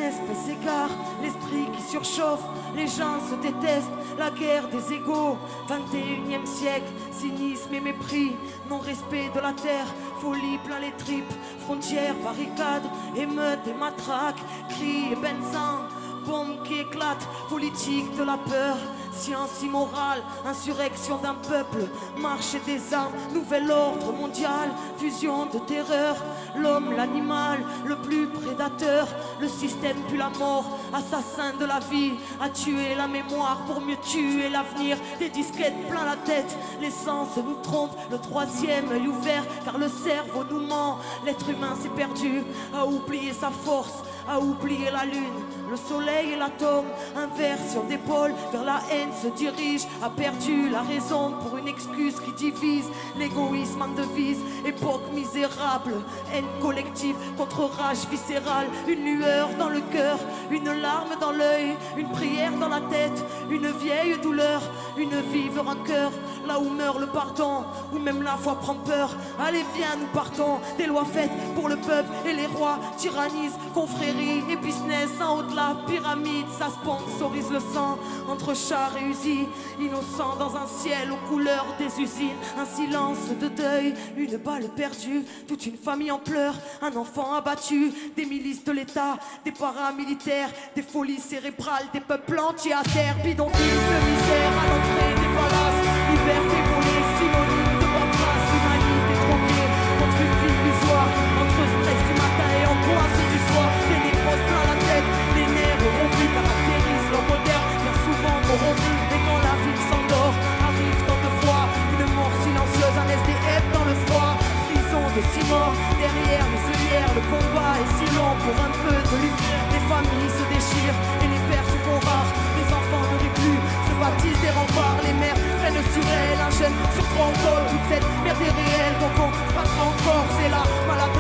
espèce s'égare, l'esprit qui surchauffe, les gens se détestent, la guerre des égaux. 21e siècle, cynisme et mépris, non-respect de la terre, folie plein les tripes, frontières, barricades, émeutes et matraques, cris et benzins, bombes qui éclatent, politique de la peur, science immorale, insurrection d'un peuple, marché des armes, nouvel ordre mondial, fusion de terreur, l'homme, l'animal, le plus prédateur, le système puis la mort, assassin de la vie, a tué la mémoire pour mieux tuer l'avenir, des disquettes plein la tête, l'essence nous trompe, le troisième œil ouvert, car le cerveau nous ment, l'être humain s'est perdu, a oublié sa force, a oublié la lune, le soleil et l'atome, inversion d'épaule, vers la haine se dirige, a perdu la raison pour une excuse qui divise, l'égoïsme en devise, époque misérable, haine collective contre rage viscérale, une lueur dans le cœur, une larme dans l'œil, une prière dans la tête, une vieille douleur, une vive rancœur, là où meurt le pardon, où même la foi prend peur. Allez viens nous partons, des lois faites pour le peuple et les rois tyrannisent, confrérie et business en haut de la pyramide, ça sponsorise le sang entre chars et usines, innocents dans un ciel aux couleurs des usines, un silence de deuil, une balle perdue, toute une famille en pleurs, un enfant abattu, des milices de l'État, des paramilitaires, des folies cérébrales, des peuples entiers à terre, bidonville de misère à l'entrée des palaces, liberté volée, synonyme de paperasse, humanité troquée contre une vie illusoire, entre stress du matin et angoisse du soir, des névroses plein la tête, les nerfs rompus caractérisent l'homme moderne, bien souvent corrompu, et quand la ville s'endort, arrive tant de fois une mort silencieuse, un SDF dans le froid, prison de 6 morts, derrière les œillères, le combat est si long pour un peu de lumière, les familles se déchirent et les pères se font rares, les enfants ne rient plus, se baptisent des remparts, les mères prennent sur elles un jeune sur 30 ans, toute cette merde est réelle, donc on passera encore, c'est la maladie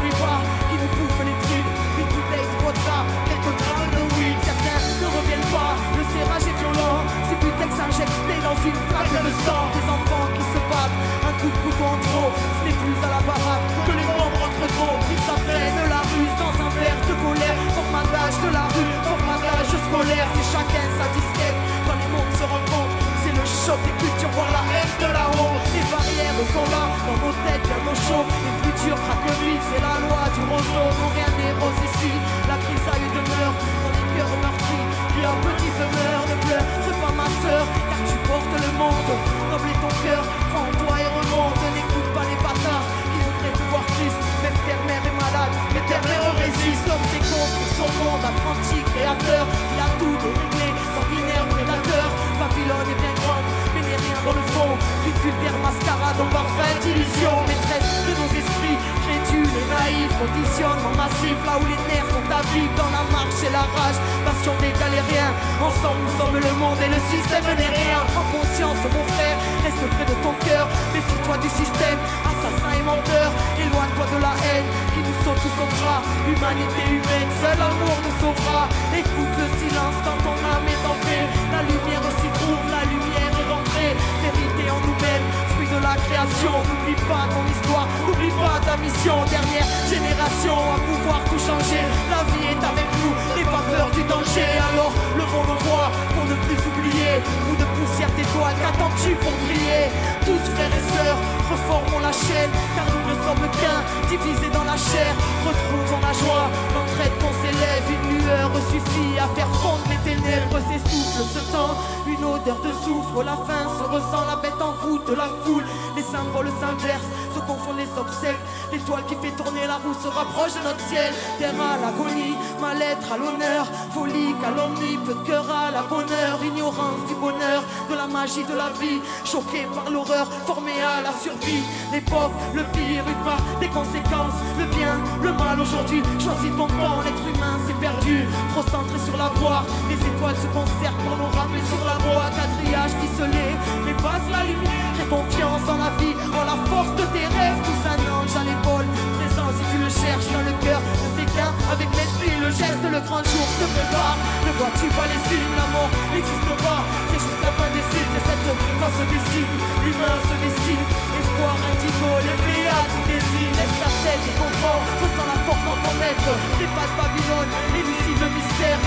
qui nous bouffe les tripes, une bouteille de vodka, quelques grammes de weed, certains ne reviennent pas, le serrage est violent, ces butex injectés dans une flaque de sang, des enfants qui se battent, un coup de couteau en trop, ce n'est plus à la baraque que les membres entre trop, ils s'apprennent la ruse dans un verre de colère, formatage de la rue, formatage scolaire, c'est chacun sa disquette, quand les mondes se rencontrent, c'est le choc des cultures, voir la haine de la honte, les barrières sont là, dans nos têtes, bien nos chauds, les plus durs craquent le vide, c'est la loi du roseau, non rien n'est rose ici, la grisaille demeure dans les cœurs meurtris, puis un petit demeure, ne pleure pas ma sœur, car tu portes le monde, noble est ton cœur, prends en toi et remonte, n'écoute pas les bâtards, qui voudraient te voir triste, même terre-mère est malade, mais terre-mère résiste, l'homme c'est contre son monde, apprenti, créateur, il a tout déréglé, sanguinaire, prédateur, Babylone est bien grande, mais n'est rien dans le fond, vulgaire mascarade en parfaite d'illusion, maîtresse de nos esprits, crédules et naïfs, conditionnement massif, là où les nerfs sont à vivre, dans la marche et la rage, passion des galériens, ensemble nous sommes le monde et le système n'est rien, en conscience mon frère, reste près de ton cœur, méfie-toi du système, assassin et menteur, éloigne-toi de la haine, qui nous sauve tous au bras, humanité humaine, seul amour nous sauvera, écoute le silence quand ton âme est en paix, la lumière s'y trouve, la lumière est rentrée, vérité en nous-mêmes, fruit de la création, n'oublie pas ton histoire, n'oublie pas ta mission, dernière génération à pouvoir tout changer, la vie est avec nous, n'aie pas peur du danger, alors levons nos voix pour ne plus oublier, ou de poussière d'étoiles, qu'attends-tu pour briller, tous frères et sœurs, reformons la chaîne, car nous ne sommes qu'un, divisés dans la chair, retrouvons la joie, l'entraide qu'on s'élève, une lueur suffit à faire fondre les ténèbres, s'essouffle ce temps, une odeur de soufre, la faim se ressent, la bête en voûte de la foule, les symboles s'inversent, se confondent les obsèques, l'étoile qui fait tourner la roue se rapproche de notre ciel, terre à l'agonie, mal-être à l'honneur, folie, calomnie, peu de cœur à la bonheur, ignorance du bonheur, de la magie de la vie, choqué par l'horreur, formé à la survie, l'époque, le pire, une part des conséquences, le bien, le mal aujourd'hui, choisis ton camp, l'être humain s'est perdu, trop centré sur la voie, les étoiles se concertent pour nous ramener sur la voie, quadrillage ficelé, mais passe la lumière, et confiance en la vie, en la force de tes rêves, tous un ange à l'épaule, présent si tu le cherches dans le cœur, ne fais qu'un avec l'esprit, le geste, le grand jour se prépare, ne vois-tu pas les signes, la mort n'existe pas, c'est juste la fin des cycles, et cette fin se décide, l'humain se décide, espoir indigo, les pléiades tout désir, laisse ta tête et comprends, ressens la force dans ton être, dépasse Babylone, élucide le mystère,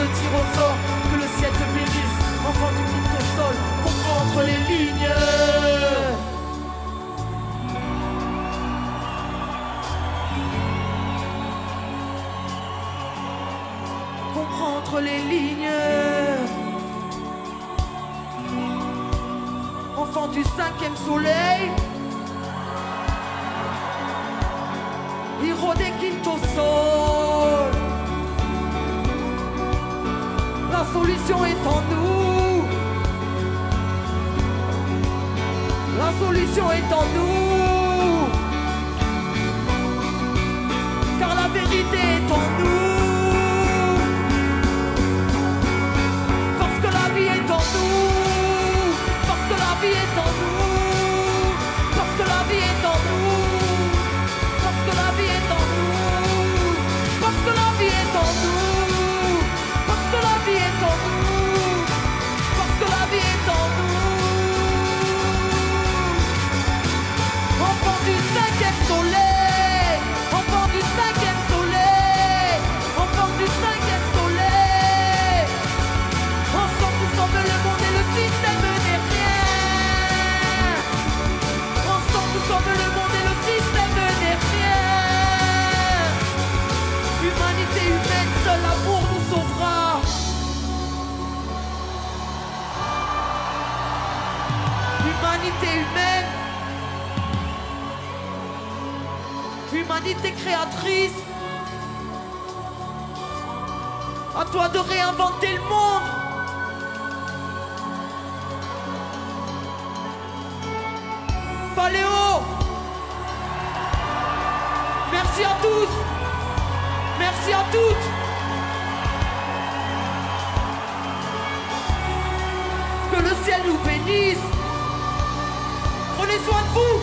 te tire au sort, que le ciel te bénisse. Enfant du mythe au sol, comprends entre les lignes. Comprends entre les lignes. Enfant du 5e soleil, héros des quinto sol. La solution est en nous. La solution est en nous. Car la vérité est en nous. Parce que la vie est en nous. Parce que la vie est en nous. Parce que la vie est en nous. Parce que la vie est en nous. Parce que la vie est en nous. Parce que la vie est en nous. Parce que la vie est en nous. Enfant du 5e soleil. Enfant du 5e soleil. Enfant du 5e soleil. Ensemble nous sommes le monde et le système n'est rien. Ensemble nous sommes le monde et le système n'est rien. Humanité humaine, seul l'amour nous sauvera. Humanité humaine, humanité créatrice. À toi de réinventer le monde. Paléo. Merci à tous. Merci à toutes. Que le ciel nous bénisse. Prenez soin de vous.